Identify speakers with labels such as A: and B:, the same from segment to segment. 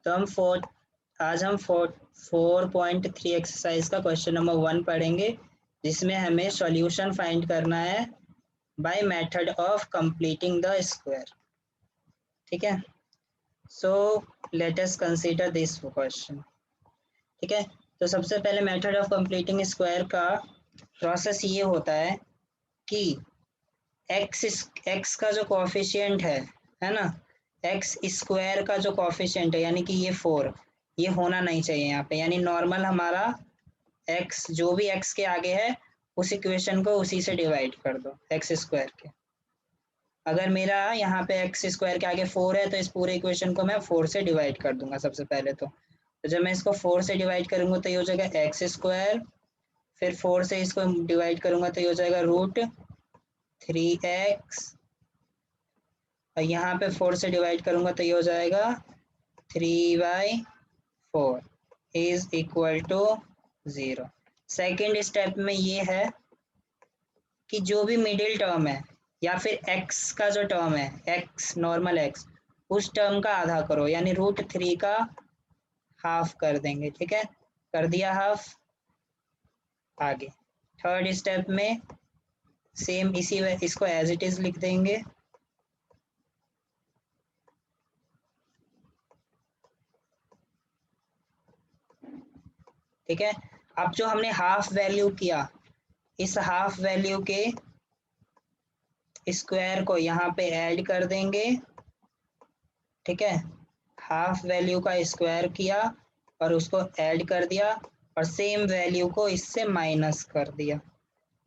A: तो आज हम 4.3 एक्सरसाइज का क्वेश्चन नंबर 1 पढ़ेंगे, जिसमें हमें सॉल्यूशन फाइंड करना है by method of completing the square. ठीक है, so let us consider this question. ठीक है, तो सबसे पहले मेथड ऑफ कंप्लीटिंग स्क्वायर का प्रोसेस ये होता है कि एक्स का जो कोएफिशिएंट है ना, एक्स स्क्वायर का जो कोएफिशिएंट है, यानी कि ये 4, ये होना नहीं चाहिए यहाँ पे। यानी नॉर्मल हमारा एक्स जो भी एक्स के आगे है उस इक्वेशन को उसी से डिवाइड कर दो, एक्स स्क्वायर के। अगर मेरा यहाँ पे एक्स स्क्वायर के आगे 4 है तो इस पूरे इक्वेशन को मैं 4 से डिवाइड कर दूंगा सबसे पहले। तो जब मैं इसको 4 से डिवाइड करूंगा तो ये हो जाएगा एक्स स्क्वायर, फिर 4 से इसको डिवाइड करूंगा तो ये हो जाएगा √3x, और यहाँ पे 4 से डिवाइड करूंगा तो ये हो जाएगा 3/4 is equal to 0। Second step में ये है कि जो भी मिडिल टर्म है या फिर x का जो टर्म है, x नॉर्मल x, उस टर्म का आधा करो, यानी √3 का हाफ कर देंगे। ठीक है, कर दिया हाफ। आगे थर्ड स्टेप में सेम इसी इसको एज इट इज लिख देंगे। ठीक है, अब जो हमने हाफ वैल्यू किया, इस हाफ वैल्यू के स्क्वायर को यहाँ पे ऐड कर देंगे। ठीक है, हाफ वैल्यू का स्क्वायर किया और उसको ऐड कर दिया, और सेम वैल्यू को इससे माइनस कर दिया।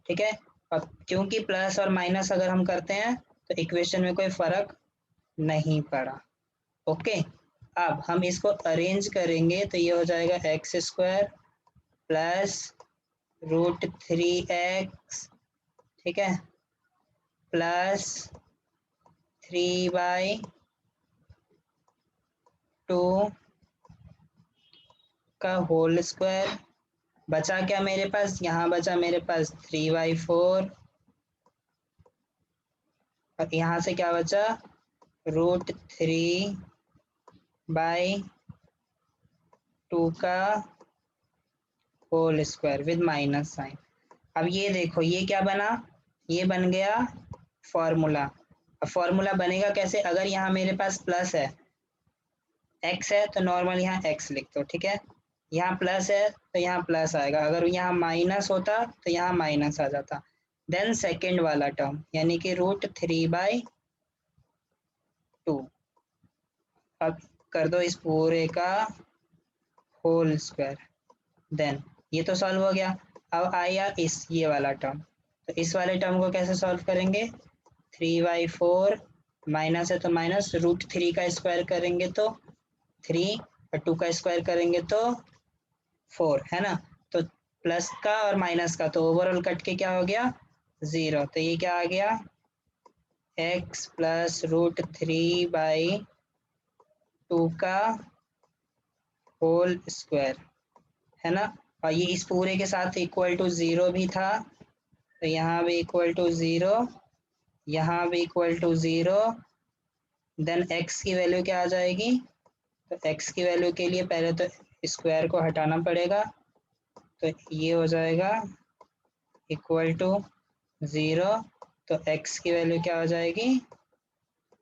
A: ठीक है, अब क्योंकि प्लस और माइनस अगर हम करते हैं तो इक्वेशन में कोई फर्क नहीं पड़ा। ओके, अब हम इसको अरेंज करेंगे तो ये हो जाएगा एक्स स्क्वायर प्लस √3x, ठीक है, प्लस 3/2 का होल स्क्वायर। बचा क्या मेरे पास, यहाँ बचा मेरे पास 3/4, और यहाँ से क्या बचा √3/2 का whole square with minus sine. अब ये देखो ये क्या बना, ये बन गया फॉर्मूला। अब फॉर्मूला बनेगा कैसे, अगर यहाँ मेरे पास प्लस है, एक्स है तो नॉर्मल यहाँ एक्स लिख दो। ठीक है, यहाँ प्लस है तो यहाँ प्लस आएगा, अगर यहाँ माइनस होता तो यहाँ माइनस आ जाता। देन सेकेंड वाला टर्म यानी कि √3/2, अब कर दो इस पूरे का होल स्क्वायर। देन ये तो सॉल्व हो गया। अब आया ये वाला टर्म, तो इस वाले टर्म को कैसे सॉल्व करेंगे, 3/4 माइनस है तो माइनस, √3 का स्क्वायर करेंगे तो 3 और 2 का स्क्वायर करेंगे तो 4, है ना। तो प्लस का और माइनस का तो ओवरऑल कट के क्या हो गया 0। तो ये क्या आ गया x प्लस √3/2 का होल स्क्वायर, है ना। और ये इस पूरे के साथ इक्वल टू 0 भी था, तो यहाँ भी इक्वल टू 0, यहाँ भी इक्वल टू 0। देन x की वैल्यू क्या आ जाएगी, तो x की वैल्यू के लिए पहले तो स्क्वायर को हटाना पड़ेगा, तो ये हो जाएगा इक्वल टू 0। तो x की वैल्यू क्या हो जाएगी,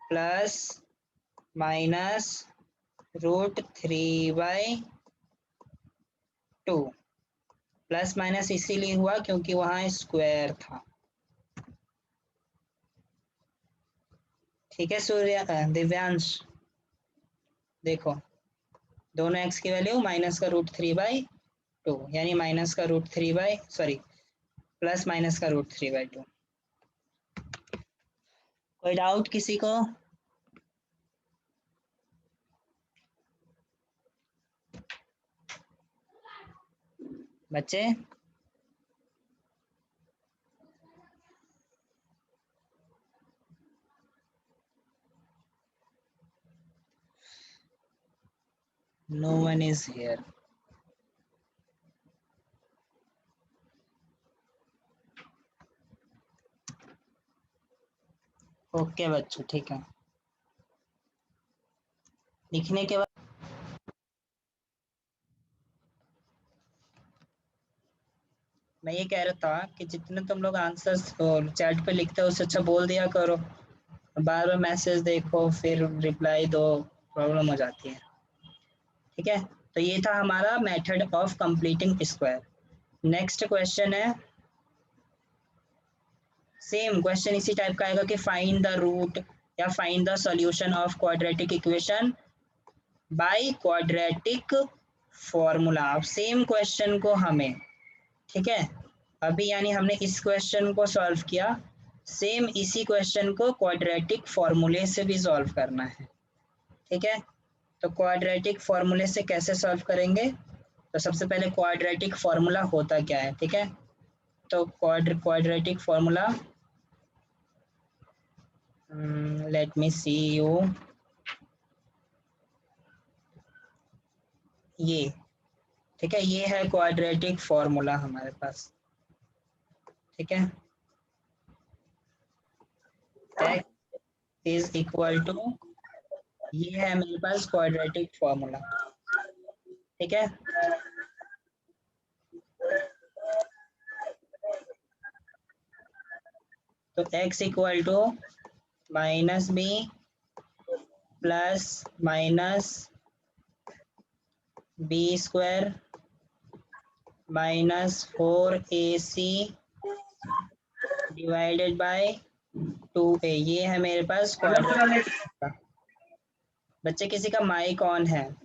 A: प्लस माइनस √3/2। प्लस माइनस इसीलिए हुआ क्योंकि वहां स्क्वायर था। ठीक है दिव्यांश, देखो दोनों x की वैल्यू माइनस का √3/2, यानी माइनस का प्लस माइनस का √3/2। कोई डाउट किसी को, बच्चे? No one is here. Okay बच्चों, ठीक है, लिखने के बाद मैं ये कह रहा था कि जितने तुम लोग आंसर्स चैट पे लिखते हो उससे अच्छा बोल दिया करो, बार बार मैसेज देखो फिर रिप्लाई दो, प्रॉब्लम हो जाती है। ठीक है, तो ये था हमारा method of completing square. Next question है, सेम क्वेश्चन इसी टाइप का आएगा कि फाइंड द रूट या find the solution of quadratic equation by quadratic formula. अब सेम क्वेश्चन को हमें, ठीक है, अभी यानी हमने इस क्वेश्चन को सॉल्व किया, सेम इसी क्वेश्चन को क्वाड्रेटिक फॉर्मूले से भी सॉल्व करना है। ठीक है, तो क्वाड्रेटिक फॉर्मूले से कैसे सॉल्व करेंगे, तो सबसे पहले क्वाड्रेटिक फॉर्मूला होता क्या है। ठीक है, तो quadratic formula, let me see you, ये, ठीक है, ये है क्वाड्रेटिक फॉर्मूला हमारे पास। ठीक है, x इज इक्वल टू, ये है मेरे पास क्वाड्रेटिक फॉर्मूला। ठीक है, तो x equal to minus B plus minus B square minus 4ac divided by 2a, ये है मेरे पास क्वाड्रेटिक का। बच्चे किसी का माइक ऑन है?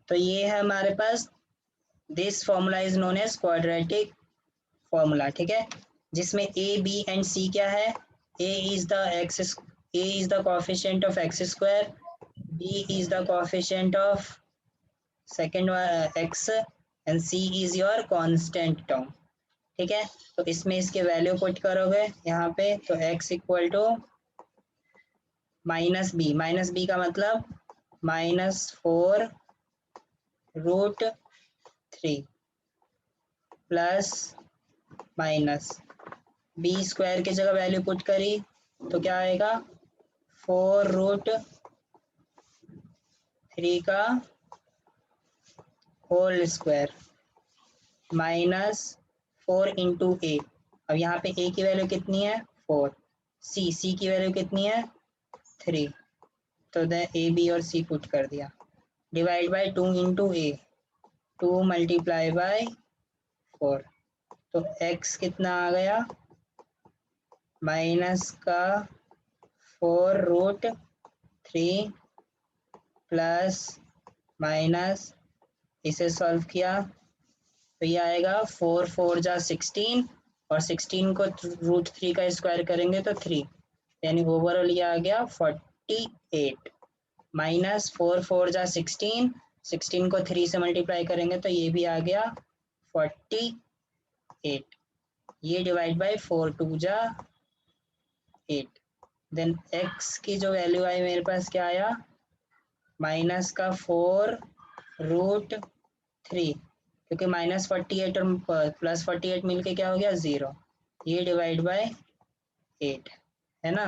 A: तो ये है हमारे पास, this formula is known as quadratic formula. ठीक है, जिसमें a b एंड c क्या है, a is the x, a is the coefficient of x square, b is the coefficient of second x and c is your constant term. ठीक है, तो इसमें इसके वैल्यू पुट करोगे यहाँ पे, तो x equal to minus B का मतलब -4√3 प्लस माइनस बी स्क्वायर की जगह वैल्यू पुट करी तो क्या आएगा, 4√3 का होल स्क्वायर माइनस 4 इंटू ए। अब यहाँ पे a की वैल्यू कितनी है 4, c की वैल्यू कितनी है 3, तो द ए बी और c पुट कर दिया, divide by 2 into A, 2 multiply by 4, तो x कितना आ गया, माइनस का 4√3 प्लस माइनस, इसे सॉल्व किया तो ये आएगा 4 4 जा 16 और 16 को √3 का स्क्वायर करेंगे तो 3, यानी ओवरऑल ये आ गया 48 माइनस 4 4 जा 16, 16 को 3 से मल्टीप्लाई करेंगे तो ये भी आ गया 48, ये डिवाइड बाय 4 2 जा 8, देन x की जो वैल्यू आई मेरे पास क्या आया, माइनस का 4√3, क्योंकि -48 और +48 मिलके क्या हो गया 0, ये डिवाइड बाय 8 है ना,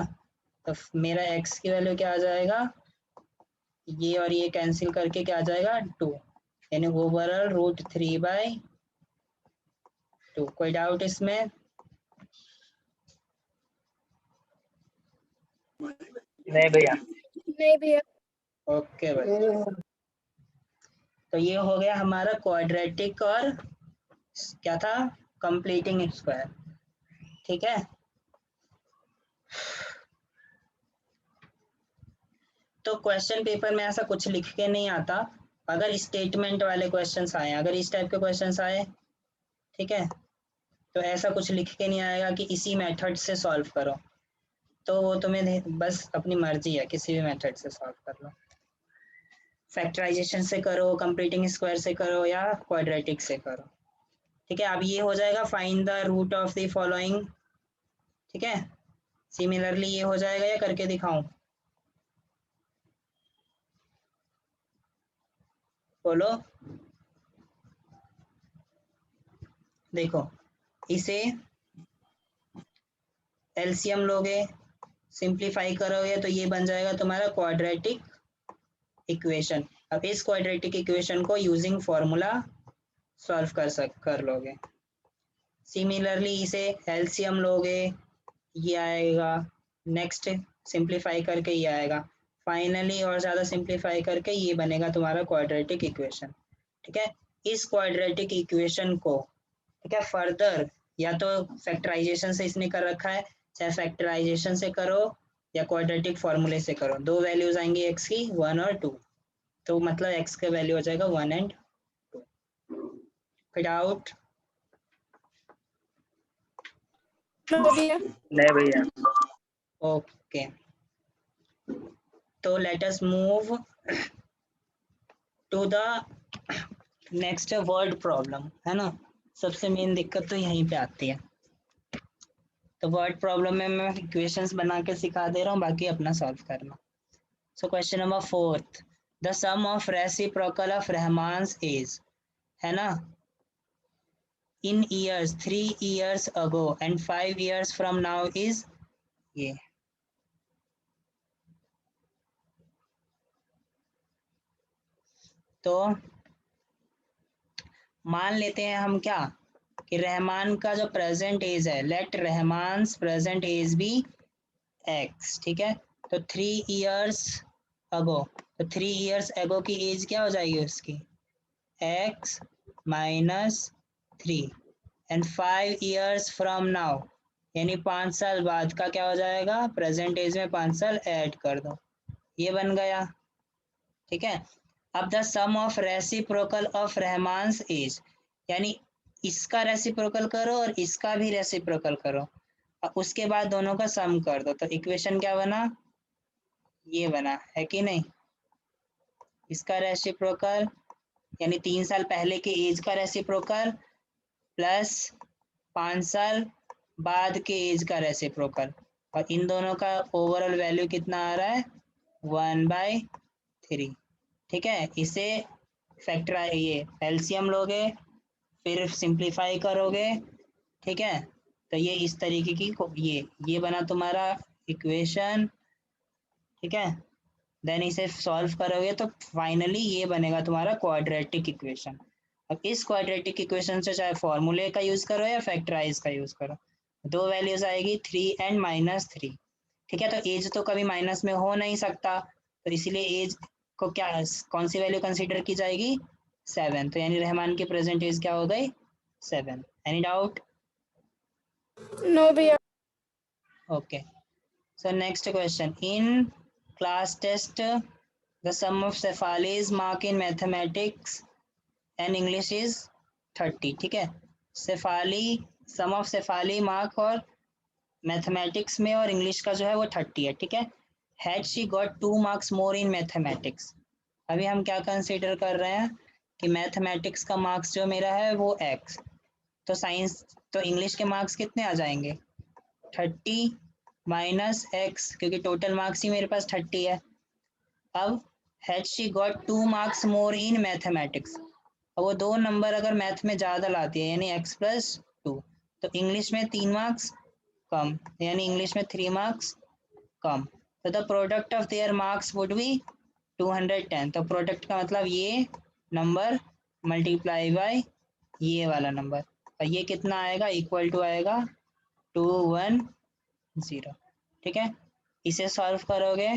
A: तो मेरा x की वैल्यू क्या आ जाएगा, ये और ये कैंसिल करके क्या आ जाएगा 2, यानी ओवरऑल √3/2। कोई डाउट इसमें?
B: नहीं भैया। नहीं भैया।
A: ओके भाई, तो ये हो गया हमारा क्वाड्रेटिक और क्या था, कंप्लीटिंग स्क्वायर। ठीक है, तो क्वेश्चन पेपर में ऐसा कुछ लिख के नहीं आता, अगर स्टेटमेंट वाले क्वेश्चंस आए, अगर इस टाइप के क्वेश्चंस आए, ठीक है, तो ऐसा कुछ लिख के नहीं आएगा कि इसी मेथड से सॉल्व करो। तो वो तुम्हें बस अपनी मर्जी है, किसी भी मेथड से सॉल्व कर लो, फैक्टराइजेशन से करो, कंप्लीटिंग स्क्वायर से करो, या क्वाड्रेटिक से करो। ठीक है, अब ये हो जाएगा find the root of the following. ठीक है, सिमिलरली ये हो जाएगा या करके दिखाऊं? बोलो। देखो, इसे एलसीएम लोगे, सिंप्लीफाई करोगे तो ये बन जाएगा तुम्हारा क्वाड्रेटिक इक्वेशन। अब इस क्वाड्रेटिक इक्वेशन को यूजिंग फॉर्मूला सॉल्व कर लोगे। सिमिलरली इसे एलसीएम लोगे, ये आएगा, नेक्स्ट सिंप्लीफाई करके ये आएगा, फाइनली और ज़्यादा सिंप्लीफाई करके ये बनेगा तुम्हारा क्वाड्रेटिक इक्वेशन। ठीक है, इस क्वाड्रेटिक इक्वेशन को, ठीक है, फर्दर या तो फैक्टराइजेशन से इसने कर रखा है, चाहे फैक्टराइजेशन से करो या क्वाड्रेटिक फॉर्मूले से करो, दो वैल्यूज आएंगी एक्स की 1 और 2, तो मतलब एक्स का वैल्यू हो जाएगा 1 एंड 2। Fit out?
B: नहीं भैया।
A: ओके, तो let us move to the next word problem, है ना। सबसे मेन दिक्कत तो यहीं पे आती है। तो वर्ड प्रॉब्लम में मैं इक्वेशंस बना के सिखा दे रहा हूँ, बाकी अपना सॉल्व करना। So question number 4, the sum of reciprocal of Rahman's is, है ना, in years 3 years ago and 5 years from now is ये। तो मान लेते हैं हम क्या, कि रहमान का जो प्रेजेंट एज है, let Rahman's present age be x. ठीक है, तो 3 years अगो, तो 3 years अगो की एज क्या हो जाएगी उसकी, x minus 3, and 5 years from now, यानी 5 साल बाद का क्या हो जाएगा, प्रेजेंट एज में 5 साल ऐड कर दो, ये बन गया। ठीक है, अब the sum of reciprocal of Rahman's age, यानी इसका रेसिप्रोकल करो और इसका भी रेसिप्रोकल करो, और उसके बाद दोनों का सम कर दो, तो इक्वेशन क्या बना, ये बना, है कि नहीं। इसका रेसिप्रोकल यानी 3 साल पहले के एज का रेसिप्रोकल प्लस 5 साल बाद के एज का रेसिप्रोकल, और इन दोनों का ओवरऑल वैल्यू कितना आ रहा है, 1/3। ठीक है, इसे फैक्टर ये एलसीएम लोगे, फिर सिंप्लीफाई करोगे। ठीक है, तो ये इस तरीके की ये बना तुम्हारा इक्वेशन। ठीक है, देन इसे सॉल्व करोगे तो फाइनली ये बनेगा तुम्हारा क्वाड्रेटिक इक्वेशन। अब इस क्वाड्रेटिक इक्वेशन से चाहे फॉर्मूले का यूज करो या फैक्टराइज का यूज करो, दो वैल्यूज आएगी 3 एंड -3। ठीक है, तो एज तो कभी माइनस में हो नहीं सकता, तो इसीलिए एज को क्या, कौन सी वैल्यू कंसीडर की जाएगी, 7, तो यानी रहमान की प्रेजेंट एज क्या हो गई, 7। Any doubt?
B: नो भैया।
A: Okay, so next question, in class test the sum of Cephali's mark in mathematics and English is 30। ठीक है, Cephali, sum of Cephali mark और मैथमेटिक्स में और इंग्लिश का जो है वो 30 है। ठीक है, had she got 2 marks more in mathematics। अभी हम क्या कंसीडर कर रहे हैं कि मैथमेटिक्स का मार्क्स जो मेरा है वो x, तो साइंस तो इंग्लिश के मार्क्स कितने आ जाएंगे, 30 माइनस एक्स, क्योंकि टोटल मार्क्स ही मेरे पास 30 है। अब had she got 2 marks more in mathematics, अब वो 2 नंबर अगर मैथ में ज़्यादा लाती है यानी x+2, तो इंग्लिश में 3 marks कम, यानी इंग्लिश में 3 marks कम, तो the product of their marks would be 210। तो प्रोडक्ट का मतलब ये नंबर मल्टीप्लाई बाय ये वाला नंबर, और ये कितना आएगा, इक्वल टू आएगा 210। ठीक है, इसे सॉल्व करोगे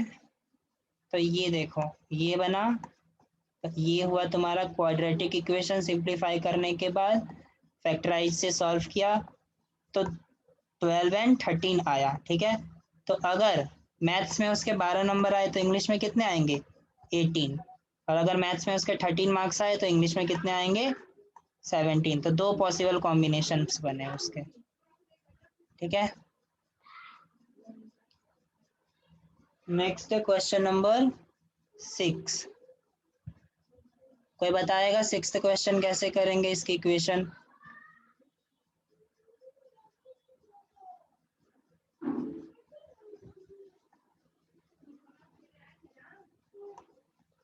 A: तो ये देखो ये बना, तो ये हुआ तुम्हारा क्वाड्रेटिक इक्वेशन। सिंप्लीफाई करने के बाद फैक्टराइज से सॉल्व किया तो 12 एंड 13 आया। ठीक है, तो अगर मैथ्स में उसके 12 नंबर आए तो इंग्लिश में कितने आएंगे, 18, और अगर मैथ्स में उसके 13 मार्क्स आए तो इंग्लिश में कितने आएंगे, 17। तो 2 पॉसिबल कॉम्बिनेशंस बने उसके। ठीक है, नेक्स्ट क्वेश्चन नंबर 6। कोई बताएगा 6th क्वेश्चन कैसे करेंगे इसकी equation?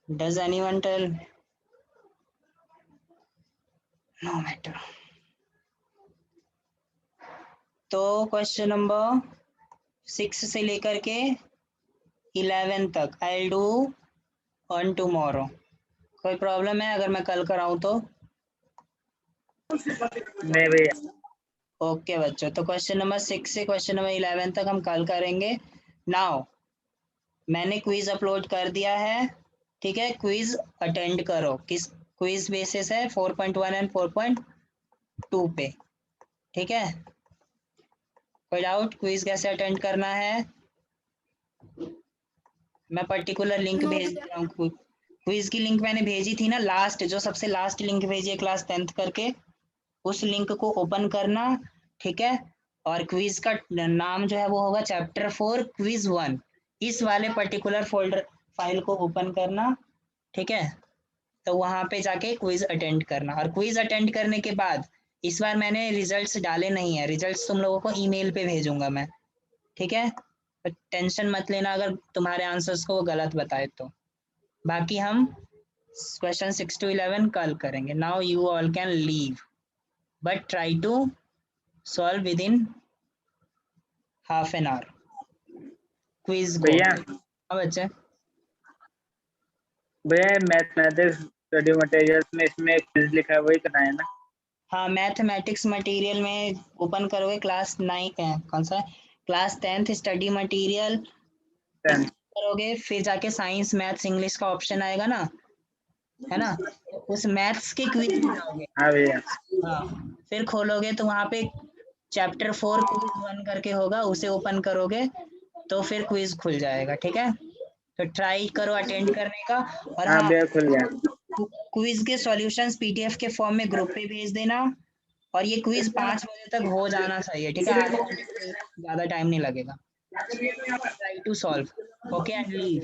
A: Does anyone tell? No matter. तो क्वेश्चन नंबर 6 से लेकर के 11 तक आई डू ऑन टुमारो। कोई प्रॉब्लम है अगर मैं कल कराऊं तो?
C: नहीं भैया।
A: ओके बच्चों, तो क्वेश्चन नंबर 6 से क्वेश्चन नंबर 11 तक हम कल करेंगे। नाउ मैंने क्विज अपलोड कर दिया है, ठीक है? क्विज अटेंड करो। किस क्विज बेसिस है? 4.1 एंड 4.2 पे, ठीक है? कोई डाउट क्विज कैसे अटेंड करना है? मैं पर्टिकुलर लिंक
B: No,
A: भेज
B: भैया।
A: दिया हूँ। क्विज की लिंक मैंने भेजी थी ना, लास्ट जो सबसे लास्ट लिंक भेजी है क्लास 10th करके, उस लिंक को ओपन करना, ठीक है? और क्विज का नाम जो है वो होगा चैप्टर 4 क्विज 1। इस वाले पर्टिकुलर फोल्डर फाइल को ओपन करना, ठीक है? तो वहां पे जाके क्विज अटेंड करना। और क्विज अटेंड करने के बाद इस बार मैंने रिजल्ट्स डाले नहीं है, रिजल्ट्स तुम लोगों को ईमेल पे भेजूंगा मैं, ठीक है? तो टेंशन मत लेना अगर तुम्हारे आंसर्स को वो गलत बताए तो। बाकी हम क्वेश्चन 6 to 11 कल करेंगे। Now you all can leave, but try to solve within half an hour. Quiz go.
C: भैया
A: हाँ बच्चे।
C: भैया मैथमेटिक्स स्टडी मटेरियल्स में इसमें क्विज लिखा है वही करना है ना?
A: हाँ, मैथमेटिक्स मटेरियल में ओपन करोगे क्लास 9 कौन सा है, क्लास 10th स्टडी मटेरियल
C: 10।
A: करोगे, फिर जाके साइंस मैथ्स इंग्लिश का ऑप्शन आएगा ना, है ना? उस मैथ्स के क्विज में जाओगे।
C: हाँ भैया।
A: हाँ, फिर खोलोगे तो वहां पे चैप्टर 4 क्विज 1 करके होगा, उसे ओपन करोगे तो फिर क्विज खुल जाएगा, ठीक है? तो ट्राई करो अटेंड करने का। और
C: हाँ
A: हाँ,
C: भैया खुल गया।
A: क्विज के सॉल्यूशंस पीडीएफ के फॉर्म में ग्रुप पे भेज देना। और ये क्विज 5 बजे तक हो जाना चाहिए, ठीक है? आधे घंटे से ज्यादा टाइम नहीं लगेगा। Try to solve, okay and leave.